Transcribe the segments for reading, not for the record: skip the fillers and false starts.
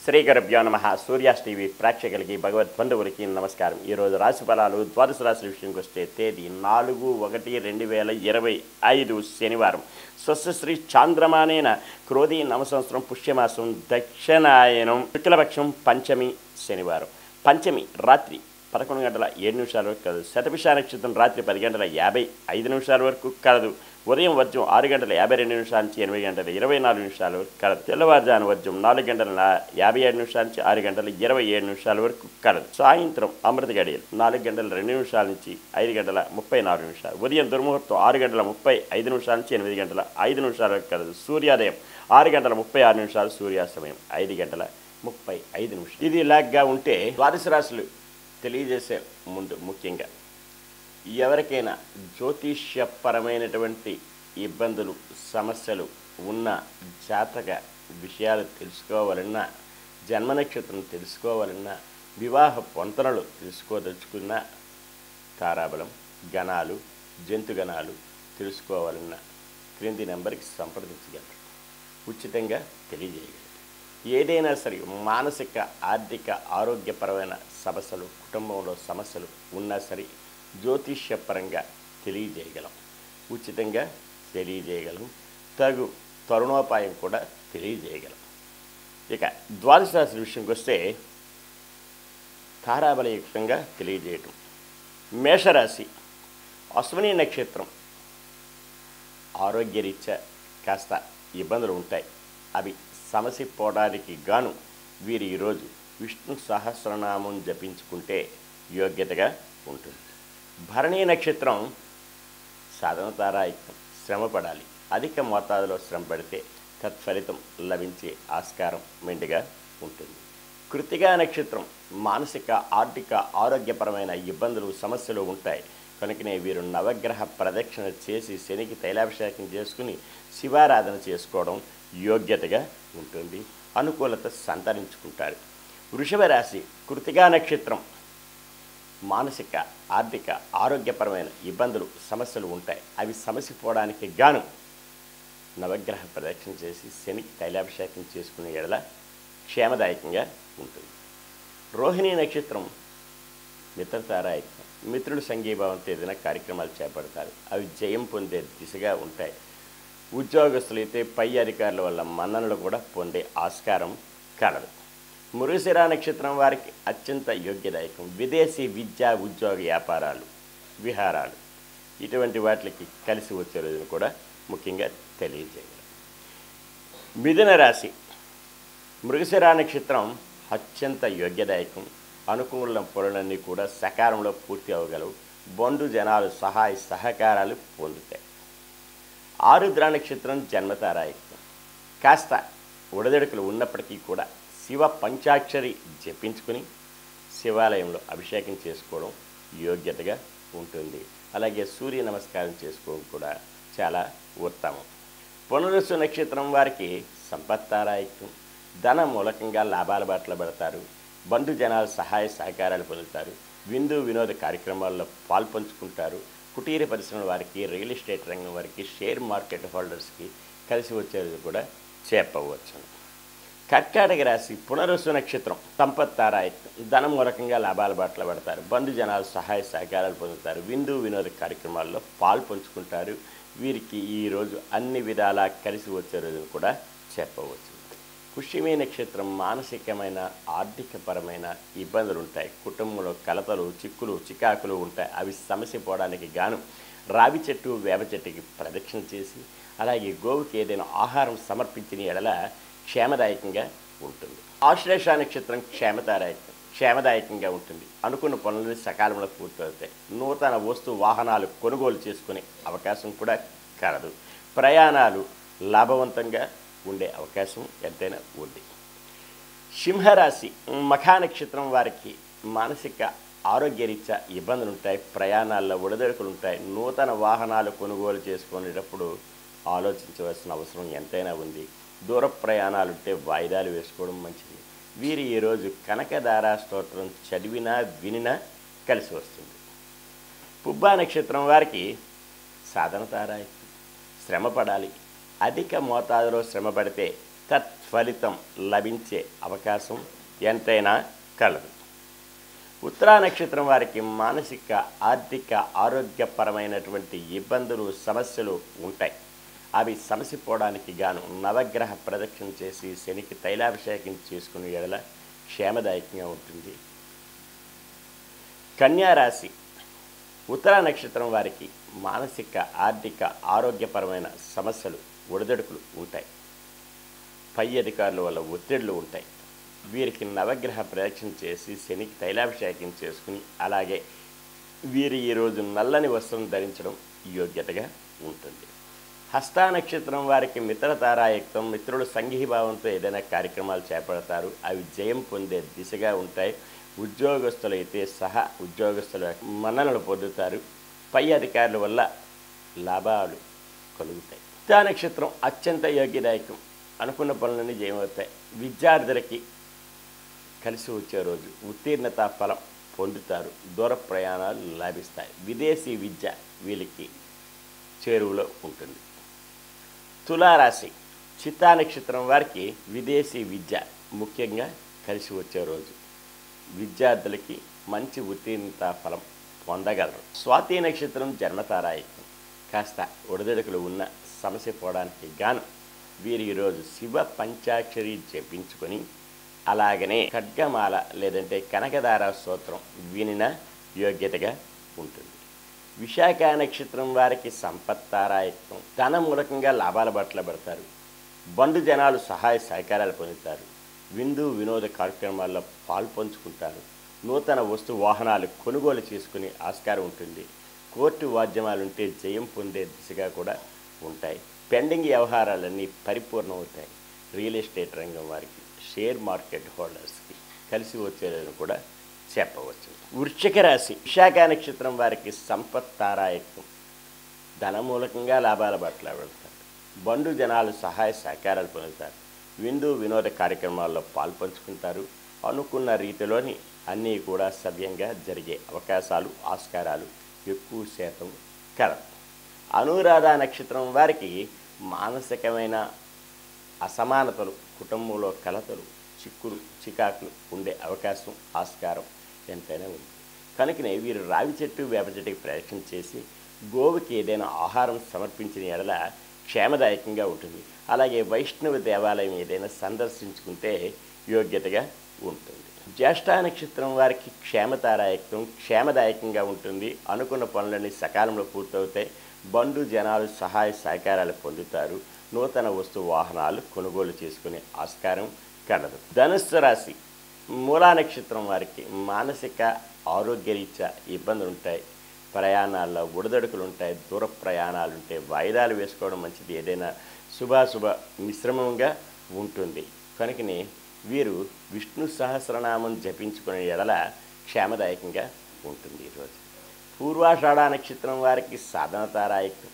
శ్రీ గురుభ్యో నమః. సూర్యాస్ టీవీ ప్రేక్షకులకి భగవద్బంధువులకి నమస్కారం. ఈరోజు రాశి ఫలాలు ద్వాదశ రాశి విషయంకి వస్తే తేదీ 4/1/2025 శనివారం. స్వస్తి చాంద్రమానేన క్రోధీ నవ సంవత్సరం పుష్యమాసం దక్షిణాయనం శుక్లపక్షం పంచమి శనివారం. పంచమి రాత్రి 11 గంటల 7 నిమిషాల వరకు కలదు. శతభిష నక్షత్రం రాత్రి 10 గంటల 55 నిమిషాల వరకు కలదు. ఉదయం వర్జం 6 గంటల 52 నిమిషాల నుంచి 8 గంటల 24 నిమిషాల వరకు కలదు. తెల్లవారుజాను వర్జం 4 గంటల 57 నిమిషాల నుంచి 6 గంటల 27 నిమిషాల వరకు కలదు. సాయంత్రం అమృత గడియలు 4 గంటల 2 నిమిషాల నుంచి 5 గంటల 34 నిమిషాలు. ఉదయం దుర్ముహూర్తం 6 గంటల 35 నిమిషాల నుంచి 8 గంటల 5 నిమిషాల వరకు కలదు. సూర్యోదయం 6 గంటల 36 నిమిషాలు. సూర్యాస్తమయం 5 గంటల 35 నిమిషాలు. ఇది ఇలాగా ఉంటే ద్వాదశ రాశులు తెలియజేసే ముందు ముఖ్యంగా ఎవరికైనా జ్యోతిష్యపరమైనటువంటి ఇబ్బందులు సమస్యలు ఉన్న జాతక విషయాలు తెలుసుకోవాలన్నా, జన్మ నక్షత్రం తెలుసుకోవాలన్నా, వివాహ పొంతనలు తెలుసుకోదలుచుకున్న, తారాబలం గణాలు జంతుగణాలు తెలుసుకోవాలన్నా క్రింది నెంబర్కి సంప్రదించగలరు. ఉచితంగా తెలియజేయగలరు. ఏదైనా సరే మానసిక ఆర్థిక ఆరోగ్యపరమైన సమస్యలు, కుటుంబంలో సమస్యలు ఉన్నా సరే జ్యోతిష్యపరంగా తెలియజేయగలం. ఉచితంగా తెలియజేయగలం. తగు తరుణోపాయం కూడా తెలియజేయగలం. ఇక ద్వాదశ రాశి విషయంకి వస్తే తారాబలయుక్తంగా తెలియజేయటం. మేషరాశి అశ్విని నక్షత్రం ఆరోగ్యరీత్యా కాస్త ఇబ్బందులు ఉంటాయి. అవి సమసిపోవడానికి గాను వీరు ఈరోజు విష్ణు సహస్రనామం జపించుకుంటే యోగ్యతగా ఉంటుంది. భరణీ నక్షత్రం సాధన తారాయుక్తం. శ్రమ పడాలి. అధిక మోతాదులో శ్రమ పడితే తత్ఫలితం లభించే ఆస్కారం మెండుగా ఉంటుంది. కృత్తికా నక్షత్రం మానసిక ఆర్థిక ఆరోగ్యపరమైన ఇబ్బందులు సమస్యలు ఉంటాయి. కనుకనే వీరు నవగ్రహ ప్రదక్షిణ చేసి శనికి తైలాభిషేకం చేసుకుని శివారాధన చేసుకోవడం యోగ్యతగా ఉంటుంది. అనుకూలత సంతరించుకుంటారు. వృషభ రాశి కృత్తికా నక్షత్రం మానసిక ఆర్థిక ఆరోగ్యపరమైన ఇబ్బందులు సమస్యలు ఉంటాయి. అవి సమసిపోవడానికి గాను నవగ్రహ ప్రదక్షిణ చేసి శనికి తైలాభిషేకం చేసుకునే ఎడల క్షేమదాయకంగా ఉంటుంది. రోహిణీ నక్షత్రం మిత్రతారాయుక్తం. మిత్రులు సంఘీభావంతో ఏదైనా కార్యక్రమాలు చేపడతారు. అవి జయం పొందే దిశగా ఉంటాయి. ఉద్యోగస్తులైతే పై అధికారుల వల్ల మన్ననలు కూడా పొందే ఆస్కారం కలదు. మృగశిర నక్షత్రం వారికి అత్యంత యోగ్యదాయకం. విదేశీ విద్యా ఉద్యోగ వ్యాపారాలు విహారాలు ఇటువంటి వాటికి కలిసి వచ్చే రోజును కూడా ముఖ్యంగా తెలియజేయగలరు. మిథున రాశి మృగశిర నక్షత్రం అత్యంత యోగ్యదాయకం. అనుకూల పనులన్నీ కూడా సకాలంలో పూర్తి అవ్వగలవు. బంధు జనాలు సహాయ సహకారాలు పొందుతాయి. ఆరుద్ర నక్షత్రం జన్మతారాయుక్తం. కాస్త ఉడదడుకులు ఉన్నప్పటికీ కూడా శివ పంచాక్షరి జపించుకుని శివాలయంలో అభిషేకం చేసుకోవడం యోగ్యతగా ఉంటుంది. అలాగే సూర్య నమస్కారం చేసుకోవడం కూడా చాలా ఉత్తమం. పునరుసు నక్షత్రం వారికి సంపత్తారాయుక్తం. ధన మూలకంగా లాభాల బాటలో పెడతారు. బంధు జనాలు సహాయ సహకారాలు పొందుతారు. విందు వినోద కార్యక్రమాల్లో పాల్పంచుకుంటారు. కుటీర పరిశ్రమల వారికి, రియల్ ఎస్టేట్ రంగం వారికి, షేర్ మార్కెట్ హోల్డర్స్కి కలిసి వచ్చేది కూడా చెప్పవచ్చు. కర్కాటక రాశి పునరుసు నక్షత్రం సంపత్తారాయుక్తం. ధనం మూలకంగా లాభాల బాటలో పెడతారు. బంధు జనాలు సహాయ సహకారాలు పొందుతారు. విందు వినోద కార్యక్రమాల్లో పాల్పంచుకుంటారు. వీరికి ఈరోజు అన్ని విధాలా కలిసి వచ్చే రోజును కూడా చెప్పవచ్చు. పుష్యమి నక్షత్రం మానసికమైన ఆర్థికపరమైన ఇబ్బందులు ఉంటాయి. కుటుంబంలో కలతలు చిక్కులు చికాకులు ఉంటాయి. అవి సమసిపోవడానికి గాను రావి చెట్టు వేప చెట్టుకి ప్రదక్షిణ చేసి అలాగే గోవుకి ఏదైనా ఆహారం సమర్పించిన ఎడల క్షేమదాయకంగా ఉంటుంది. ఆశ్లేష నక్షత్రం క్షేమదాయకంగా ఉంటుంది. అనుకున్న పనులను సకాలంలో పూర్తవుతాయి. నూతన వస్తు వాహనాలు కొనుగోలు చేసుకునే అవకాశం కూడా కలదు. ప్రయాణాలు లాభవంతంగా ఉండే అవకాశం ఎంతైనా ఉంది. సింహరాశి మఖా నక్షత్రం వారికి మానసిక ఆరోగ్యరీత్యా ఇబ్బందులు ఉంటాయి. ప్రయాణాల్లో ఒడిదొడుకులు ఉంటాయి. నూతన వాహనాలు కొనుగోలు చేసుకునేటప్పుడు ఆలోచించవలసిన అవసరం ఎంతైనా ఉంది. దూర ప్రయాణాలు ఉంటే వాయిదాలు వేసుకోవడం మంచిది. వీరు ఈరోజు కనకదార స్తోత్రం చదివినా వినినా కలిసి వస్తుంది. పుబ్బా నక్షత్రం వారికి సాధన తారాయుక్తం. శ్రమ పడాలి. అధిక మోతాదులో శ్రమ పడితే తత్ఫలితం లభించే అవకాశం ఎంతైనా కలదు. ఉత్తరా నక్షత్రం వారికి మానసిక, ఆర్థిక, ఆరోగ్యపరమైనటువంటి ఇబ్బందులు, సమస్యలు ఉంటాయి. అవి సమసిపోవడానికి గాను నవగ్రహ ప్రదక్షిణ చేసి శనికి తైలాభిషేకం చేసుకునే ఎడల క్షేమదాయకంగా ఉంటుంది. కన్యారాశి ఉత్తరా నక్షత్రం వారికి మానసిక, ఆర్థిక, ఆరోగ్యపరమైన సమస్యలు, ఒడిదొడుకులు ఉంటాయి. పై అధికారుల వల్ల ఒత్తిళ్లు ఉంటాయి. వీరికి నవగ్రహ ప్రదక్షిణ చేసి శనికి తైలాభిషేకం చేసుకుని, అలాగే వీరు ఈరోజు నల్లని వస్త్రం ధరించడం యోగ్యతగా ఉంటుంది. హస్తా నక్షత్రం వారికి మిత్రతారాయుక్తం, మిత్రులు సంఘీభావంతో ఏదైనా కార్యక్రమాలు చేపడతారు. అవి జయం పొందే దిశగా ఉంటాయి. ఉద్యోగస్తులైతే సహా ఉద్యోగస్తుల మన్ననలు పొందుతారు. పై అధికారుల వల్ల లాభాలు కలుగుతాయి. హస్తా నక్షత్రం అత్యంత యోగ్యదాయకం. అనుకున్న పనులన్నీ జయమవుతాయి. విద్యార్థులకి కలిసి వచ్చే రోజు. ఉత్తీర్ణత ఫలం పొందుతారు. దూర ప్రయాణాలు లాభిస్తాయి. విదేశీ విద్య వీళ్ళకి చేరువలో ఉంటుంది. తులారాశి చిత్తా నక్షత్రం వారికి విదేశీ విద్య ముఖ్యంగా కలిసి వచ్చే రోజు. విద్యార్థులకి మంచి ఉత్తీర్ణత ఫలం పొందగలరు. స్వాతి నక్షత్రం జన్మతారాయుక్తం. కాస్త ఒడిదొడుకులు ఉన్న సమస్య పోవడానికి గాను వీరు ఈరోజు శివ పంచాక్షరి జపించుకొని, అలాగనే ఖడ్గమాల లేదంటే కనకదార స్తోత్రం వినిన యోగ్యతగా ఉంటుంది. విశాఖ నక్షత్రం వారికి సంపత్తారాయుక్తం. ధన మూలకంగా లాభాల బట్టలు పడతారు. బంధు జనాలు సహాయ సహకారాలు పొందుతారు. విందు వినోద కార్యక్రమాల్లో పాల్పంచుకుంటారు. నూతన వస్తు వాహనాలు కొనుగోలు చేసుకునే ఆస్కారం ఉంటుంది. కోర్టు వాద్యమాలుంటే జయం పొందే దిశగా కూడా ఉంటాయి. పెండింగ్ వ్యవహారాలన్నీ పరిపూర్ణమవుతాయి. రియల్ ఎస్టేట్ రంగం వారికి, షేర్ మార్కెట్ హోల్డర్స్కి కలిసి వచ్చేదని కూడా చెప్పవచ్చు. వృశ్చిక రాశి విశాఖ నక్షత్రం వారికి సంపత్తారాయుక్తం. ధనమూలకంగా లాభాల బట్టలు వెళ్తారు. బంధు జనాలు సహాయ సహకారాలు పొందుతారు. విందు వినోద కార్యక్రమాల్లో పాల్పంచుకుంటారు. అనుకున్న రీతిలోని అన్నీ కూడా సవ్యంగా జరిగే అవకాశాలు, ఆస్కారాలు ఎక్కువ శాతం కలవు. అనురాధ నక్షత్రం వారికి మానసికమైన అసమానతలు, కుటుంబంలో కలతలు, చిక్కులు, చికాకులు ఉండే అవకాశం, ఆస్కారం ఎంతైనా ఉంది. కనుకనే వీరు రావి చెట్టు, వేప చెట్టుకి ప్రదక్షిణ చేసి గోవుకి ఏదైనా ఆహారం సమర్పించిన ఎడల క్షేమదాయకంగా ఉంటుంది. అలాగే వైష్ణవ దేవాలయం ఏదైనా సందర్శించుకుంటే యోగ్యతగా ఉంటుంది. జ్యేష్ఠ నక్షత్రం వారికి క్షేమతారాయుక్తం. క్షేమదాయకంగా ఉంటుంది. అనుకున్న పనులన్నీ సకాలంలో పూర్తవుతాయి. బంధు జనాలు సహాయ సహకారాలు పొందుతారు. నూతన వస్తు వాహనాలు కొనుగోలు చేసుకునే ఆస్కారం కలదు. ధనుస్సు రాశి మూలా నక్షత్రం వారికి మానసిక, ఆరోగ్యరీత్యా ఇబ్బందులు ఉంటాయి. ప్రయాణాల్లో ఒడిదొడుకులు ఉంటాయి. దూర ప్రయాణాలు ఉంటాయి. వాయిదాలు వేసుకోవడం మంచిది. ఏదైనా శుభాశుభ మిశ్రమంగా ఉంటుంది. కనుకనే వీరు విష్ణు సహస్రనామం జపించుకునే ఎడల క్షేమదాయకంగా ఉంటుంది. ఈరోజు పూర్వాషాఢ నక్షత్రం వారికి సాధనతారాయుక్తం.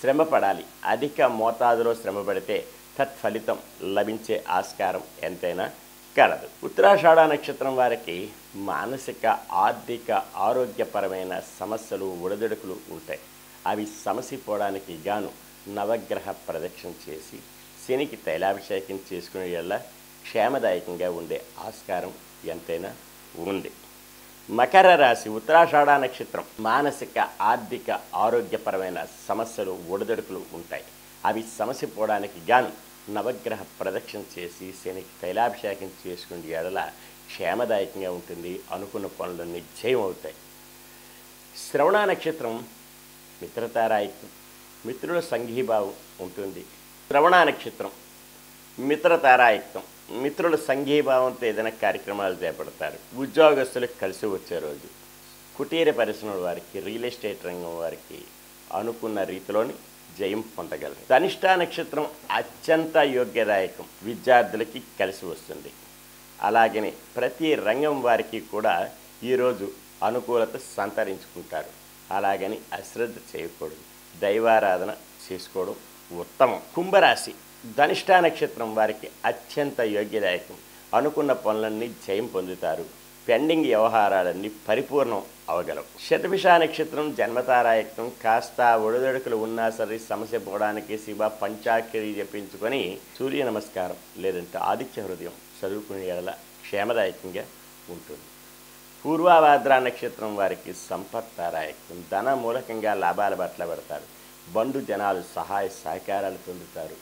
శ్రమ పడాలి. అధిక మోతాదులో శ్రమ పడితే తత్ఫలితం లభించే ఆస్కారం ఎంతైనా కలదు. ఉత్తరాషాఢ నక్షత్రం వారికి మానసిక, ఆర్థిక, ఆరోగ్యపరమైన సమస్యలు, ఒడిదొడుకులు ఉంటాయి. అవి సమసిపోవడానికి గాను నవగ్రహ ప్రదక్షిణ చేసి శనికి తైలాభిషేకం చేసుకునే వల్ల క్షేమదాయకంగా ఉండే ఆస్కారం ఎంతైనా ఉంది. మకర రాశి ఉత్తరాషాఢ నక్షత్రం మానసిక, ఆర్థిక, ఆరోగ్యపరమైన సమస్యలు, ఒడిదొడుకులు ఉంటాయి. అవి సమసిపోవడానికి గాను నవగ్రహ ప్రదక్షిణ చేసి శనికి తైలాభిషేకం చేసుకునే ఎడల క్షేమదాయకంగా ఉంటుంది. అనుకున్న పనులన్నీ జయం అవుతాయి. శ్రవణ నక్షత్రం మిత్రతారాయుక్తం. మిత్రుల సంఘీభావం ఉంటుంది. శ్రవణ నక్షత్రం మిత్రతారాయుక్తం. మిత్రుల సంఘీభావంతో ఏదైనా కార్యక్రమాలు చేపడతారు. ఉద్యోగస్తులకు కలిసి వచ్చే రోజు. కుటీర పరిశ్రమల వారికి, రియల్ ఎస్టేట్ రంగం వారికి అనుకున్న రీతిలోని జయం పొందగలరు. ధనిష్ట నక్షత్రం అత్యంత యోగ్యదాయకం. విద్యార్థులకి కలిసి వస్తుంది. అలాగనే ప్రతి రంగం వారికి కూడా ఈరోజు అనుకూలత సంతరించుకుంటారు. అలాగని అశ్రద్ధ చేయకూడదు. దైవారాధన చేసుకోవడం ఉత్తమం. కుంభరాశి ధనిష్ట నక్షత్రం వారికి అత్యంత యోగ్యదాయకం. అనుకున్న పనులన్నీ జయం పొందుతారు. పెండింగ్ వ్యవహారాలన్నీ పరిపూర్ణం అవగలవు. శతభిష నక్షత్రం జన్మతారాయత్నం కాస్త ఒడిదొడుకులు ఉన్నా సరే సమస్య పోవడానికి శివ పంచాక్షరి జపించుకొని సూర్య నమస్కారం లేదంటే ఆదిత్య హృదయం చదువుకునే ఎడల క్షేమదాయకంగా ఉంటుంది. పూర్వాభాద్ర నక్షత్రం వారికి సంపత్తారాయకం, ధన మూలకంగా లాభాల పట్ల పెడతారు. బంధు జనాలు సహాయ సహకారాలు పొందుతారు.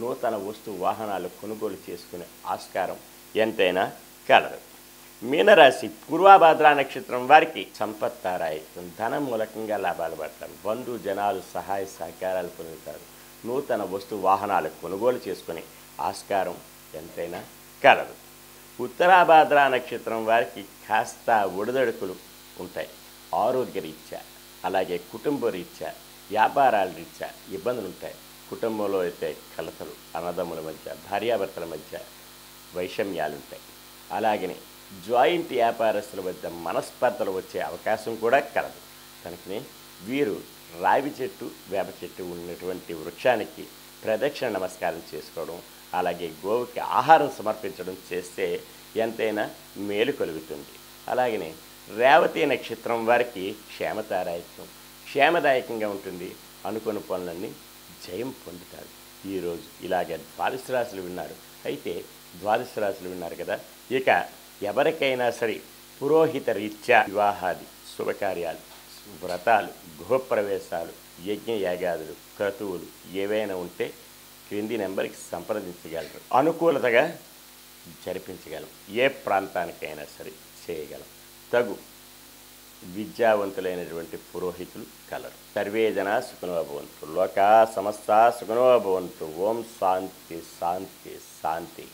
నూతన వస్తు వాహనాలు కొనుగోలు చేసుకునే ఆస్కారం ఎంతైనా కలదు. మీనరాశి పూర్వాభాద్ర నక్షత్రం వారికి సంపత్తారాయకం, ధన మూలకంగా లాభాలు పడతారు. బంధు జనాలు సహాయ సహకారాలు పొందుతారు. నూతన వస్తు వాహనాలు కొనుగోలు చేసుకునే ఆస్కారం ఎంతైనా కలదు. ఉత్తరాభాద్ర నక్షత్రం వారికి కాస్త ఒడిదొడుకులు ఉంటాయి. ఆరోగ్య రీత్యా అలాగే కుటుంబ రీత్యా వ్యాపారాల రీత్యా ఇబ్బందులు ఉంటాయి. కుటుంబంలో అయితే కలతలు, అన్నదమ్ముల మధ్య భార్యాభర్తల మధ్య వైషమ్యాలు ఉంటాయి. అలాగనే జాయింట్ వ్యాపారస్తుల మధ్య మనస్పర్ధలు వచ్చే అవకాశం కూడా కలదు. కనుకనే వీరు రావి చెట్టు వేప చెట్టు ఉన్నటువంటి వృక్షానికి ప్రదక్షిణ నమస్కారం చేసుకోవడం, అలాగే గోవుకి ఆహారం సమర్పించడం చేస్తే ఎంతైనా మేలు కలుగుతుంది. అలాగనే రేవతి నక్షత్రం వారికి క్షేమదాయకంగా ఉంటుంది. అనుకున్న పనులన్నీ జయం పొందుతారు. ఈరోజు ఇలాగే ద్వాదశ రాశులు విన్నారు. అయితే ద్వాదశ రాశులు విన్నారు కదా, ఇక ఎవరికైనా సరే పురోహిత రీత్యా వివాహాది శుభకార్యాలు, వ్రతాలు, గృహప్రవేశాలు, యజ్ఞయాగాదులు, క్రతువులు ఏవైనా ఉంటే క్రింది నెంబర్కి సంప్రదించగలరు. అనుకూలతగా జరిపించగలం. ఏ ప్రాంతానికైనా సరే చేయగలం. తగు విద్యావంతులైనటువంటి పురోహితులు కలరు. సర్వే జనా సుఖినో భవంతు. లోకా సమస్తా సుఖినో భవంతు. ఓం శాంతి శాంతి శాంతి.